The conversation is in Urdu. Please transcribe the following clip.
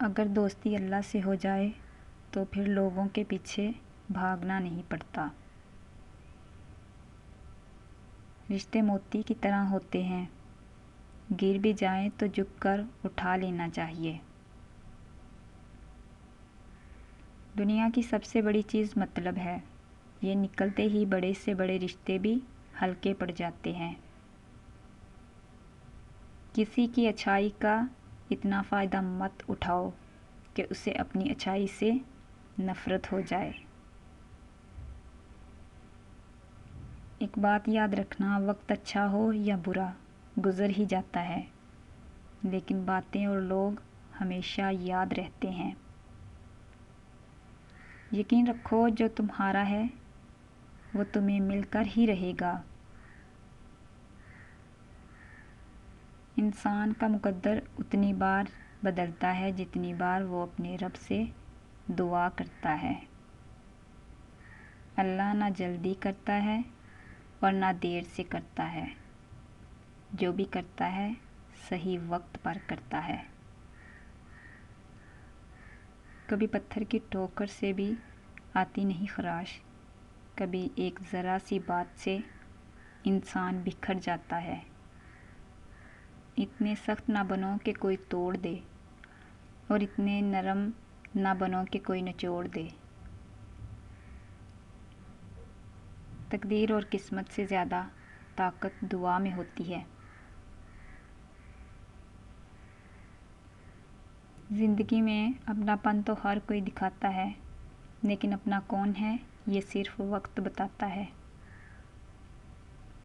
اگر دوستی اللہ سے ہو جائے تو پھر لوگوں کے پیچھے بھاگنا نہیں پڑتا۔ رشتے موتی کی طرح ہوتے ہیں، گر بھی جائیں تو جھک کر اٹھا لینا چاہیے۔ دنیا کی سب سے بڑی چیز مطلب ہے، یہ نکلتے ہی بڑے سے بڑے رشتے بھی ہلکے پڑ جاتے ہیں۔ کسی کی اچھائی کا اتنا فائدہ مت اٹھاؤ کہ اسے اپنی اچھائی سے نفرت ہو جائے۔ ایک بات یاد رکھنا، وقت اچھا ہو یا برا گزر ہی جاتا ہے، لیکن باتیں اور لوگ ہمیشہ یاد رہتے ہیں۔ یقین رکھو جو تمہارا ہے وہ تمہیں مل کر ہی رہے گا۔ انسان کا مقدر اتنی بار بدلتا ہے جتنی بار وہ اپنے رب سے دعا کرتا ہے۔ اللہ نہ جلدی کرتا ہے اور نہ دیر سے کرتا ہے، جو بھی کرتا ہے صحیح وقت پر کرتا ہے۔ کبھی پتھر کی ٹھوکر سے بھی آتی نہیں خراش، کبھی ایک ذرا سی بات سے انسان بکھر جاتا ہے۔ اتنے سخت نہ بنو کہ کوئی توڑ دے، اور اتنے نرم نہ بنو کہ کوئی نچوڑ دے۔ تقدیر اور قسمت سے زیادہ طاقت دعا میں ہوتی ہے۔ زندگی میں اپنا پن تو ہر کوئی دکھاتا ہے، لیکن اپنا کون ہے یہ صرف وقت بتاتا ہے۔